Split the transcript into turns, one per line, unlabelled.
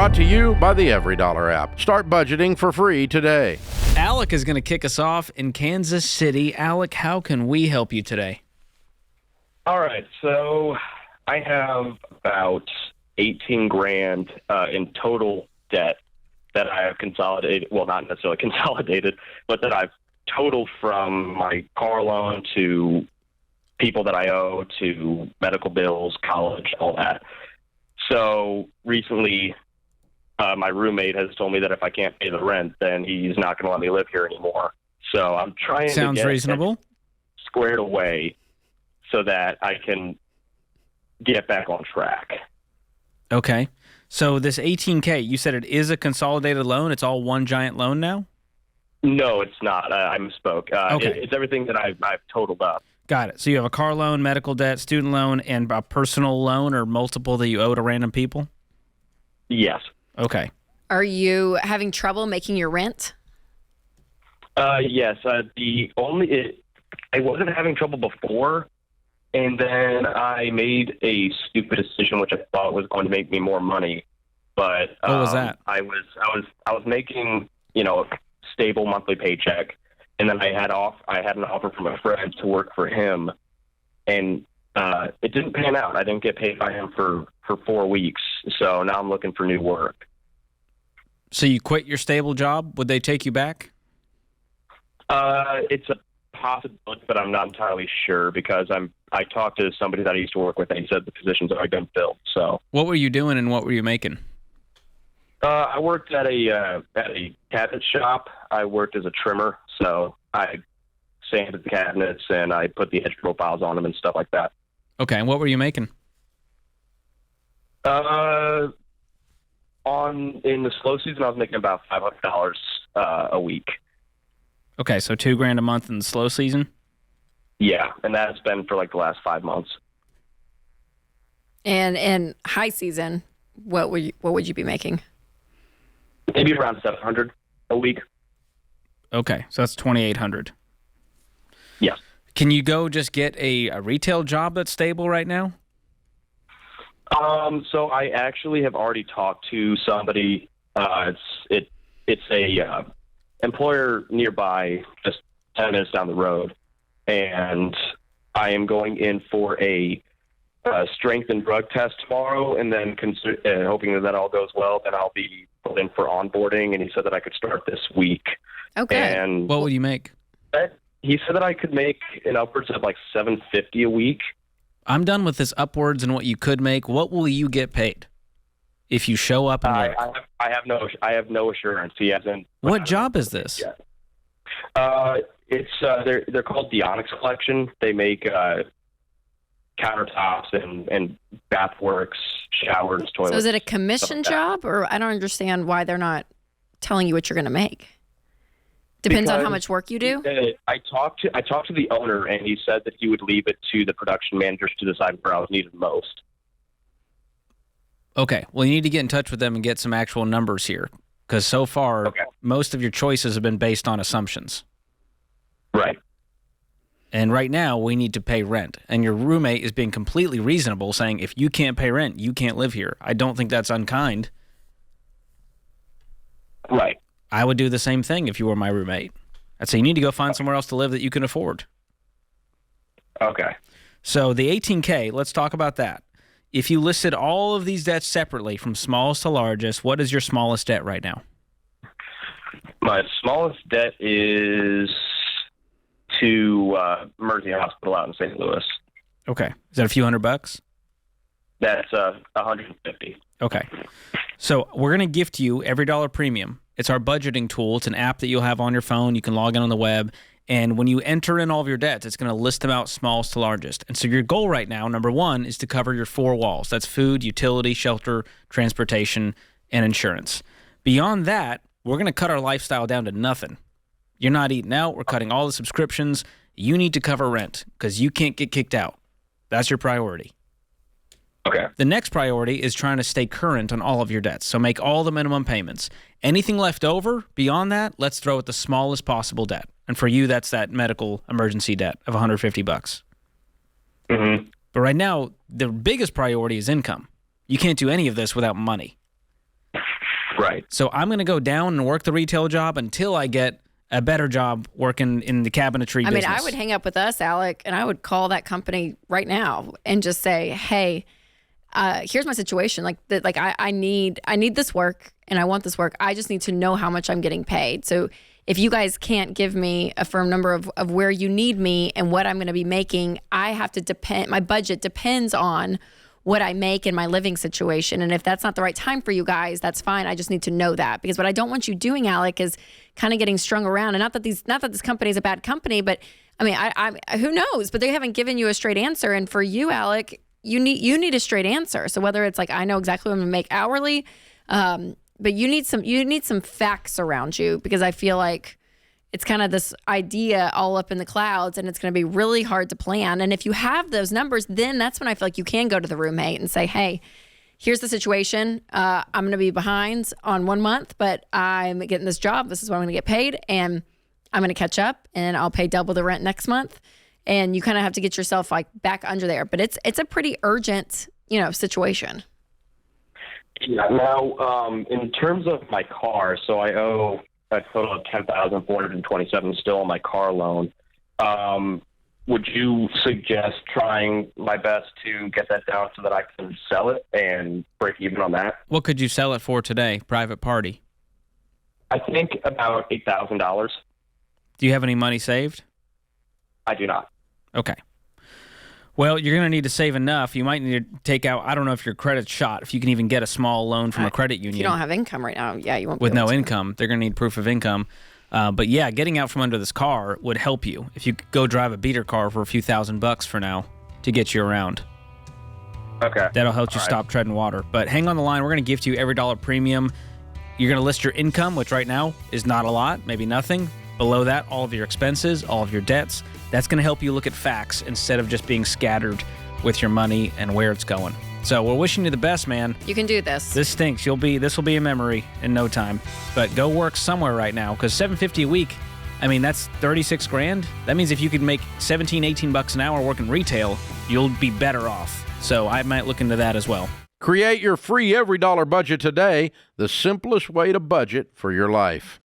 Brought to you by the Every Dollar app. Start budgeting for free today.
Alec is going to kick us off in Kansas City. Alec, how can we help you today?
All right, so I have about 18 grand in total debt that I have consolidated. Well, not necessarily consolidated, but that I've totaled from my car loan to people that I owe to medical bills, college, all that. So recently, my roommate has told me that if I can't pay the rent, then he's not going to let me live here anymore. So I'm trying to get
reasonable.
Squared away so that I can get back on track.
Okay. So this $18K, you said it is a consolidated loan? It's all one giant loan now?
No, it's not. I misspoke.
Okay.
It's everything that I've totaled up.
Got it. So you have a car loan, medical debt, student loan, and a personal loan or multiple that you owe to random people?
Yes.
Okay.
Are you having trouble making your rent?
Yes. I wasn't having trouble before, and then I made a stupid decision, which I thought was going to make me more money. But
what was that?
I was making a stable monthly paycheck, and then I had an offer from a friend to work for him, and it didn't pan out. I didn't get paid by him for 4 weeks, so now I'm looking for new work.
So you quit your stable job? Would they take you back?
It's a possibility, but I'm not entirely sure because I talked to somebody that I used to work with, and he said the position's already been filled. So
what were you doing and what were you making?
I worked at a cabinet shop. I worked as a trimmer, so I sanded the cabinets and I put the edge profiles on them and stuff like that.
Okay, and what were you making?
In the slow season, I was making about $500 a week.
Okay, so $2,000 a month in the slow season?
Yeah, and that's been for like the last 5 months.
And in high season, what would you be making?
Maybe around $700 a week.
Okay, so that's $2,800.
Yes.
Can you go just get a retail job that's stable right now?
So I actually have already talked to somebody. It's a employer nearby, just 10 minutes down the road, and I am going in for a strength and drug test tomorrow, and then hoping that all goes well, then I'll be put in for onboarding. And he said that I could start this week.
Okay.
And
what would you make?
He said that I could make an upwards of like $750 a week.
I'm done with this upwards and what you could make. What will you get paid if you show up and work?
I have no assurance. He hasn't.
What job is this?
It's they're called the Onyx Collection. They make countertops and bathworks, showers, toilets.
So is it a commission job, or I don't understand why they're not telling you what you're going to make? Depends on how much work you do?
I talked to the owner, and he said that he would leave it to the production managers to decide where I was needed most.
Okay. Well, you need to get in touch with them and get some actual numbers here, because so far, most of your choices have been based on assumptions.
Right.
And right now, we need to pay rent. And your roommate is being completely reasonable, saying, if you can't pay rent, you can't live here. I don't think that's unkind.
Right.
I would do the same thing if you were my roommate. I'd say you need to go find somewhere else to live that you can afford.
Okay.
So the $18K, let's talk about that. If you listed all of these debts separately from smallest to largest, what is your smallest debt right now?
My smallest debt is to Mercy Hospital out in St. Louis.
Okay. Is that a few $100?
That's $150.
Okay. So we're going to gift you Every Dollar Premium. It's our budgeting tool. It's an app that you'll have on your phone. You can log in on the web. And when you enter in all of your debts, it's going to list them out smallest to largest. And so your goal right now, number one, is to cover your 4 walls. That's food, utility, shelter, transportation, and insurance. Beyond that, we're going to cut our lifestyle down to nothing. You're not eating out. We're cutting all the subscriptions. You need to cover rent because you can't get kicked out. That's your priority.
Okay.
The next priority is trying to stay current on all of your debts. So make all the minimum payments. Anything left over beyond that, let's throw at the smallest possible debt. And for you, that's that medical emergency debt of $150.
Mm-hmm.
But right now, the biggest priority is income. You can't do any of this without money.
Right.
So I'm going to go down and work the retail job until I get a better job working in the cabinetry business.
I would hang up with us, Alec, and I would call that company right now and just say, hey, here's my situation. I need this work and I want this work. I just need to know how much I'm getting paid. So if you guys can't give me a firm number of where you need me and what I'm going to be making, I have to depend. My budget depends on what I make in my living situation. And if that's not the right time for you guys, that's fine. I just need to know that, because what I don't want you doing, Alec, is kind of getting strung around. And not that this company is a bad company, but I mean, I who knows? But they haven't given you a straight answer. And for you, Alec, you need a straight answer. So whether it's like, I know exactly what I'm gonna make hourly, but you need some facts around you, because I feel like it's kind of this idea all up in the clouds, and it's going to be really hard to plan. And if you have those numbers, then that's when I feel like you can go to the roommate and say, hey, here's the situation. I'm going to be behind on 1 month, but I'm getting this job. This is what I'm going to get paid, and I'm going to catch up, and I'll pay double the rent next month. And you kind of have to get yourself like back under there. But it's a pretty urgent, situation.
Yeah. Now, in terms of my car, so I owe a total of $10,427 still on my car loan. Would you suggest trying my best to get that down so that I can sell it and break even on that?
What could you sell it for today, private party?
I think about $8,000.
Do you have any money saved?
I do not.
Okay. Well, you're going to need to save enough. You might need to take out, I don't know if your credit's shot, if you can even get a small loan from a credit union.
If you don't have income right now, yeah, you won't be
with
able
no
to.
income. They're going to need proof of income. But yeah, getting out from under this car would help you if you could go drive a beater car for a few $1,000 for now to get you around.
Okay.
That'll help you stop treading water. But hang on the line. We're going to gift you every dollar premium. You're going to list your income, which right now is not a lot, maybe nothing. Below that, all of your expenses, all of your debts. That's going to help you look at facts instead of just being scattered with your money and where it's going. So we're wishing you the best, man.
You can do this.
This stinks. This will be a memory in no time. But go work somewhere right now, because $750 a week, I mean, that's 36 grand. That means if you could make 17, 18 bucks an hour working retail, you'll be better off. So I might look into that as well.
Create your free every dollar budget today, the simplest way to budget for your life.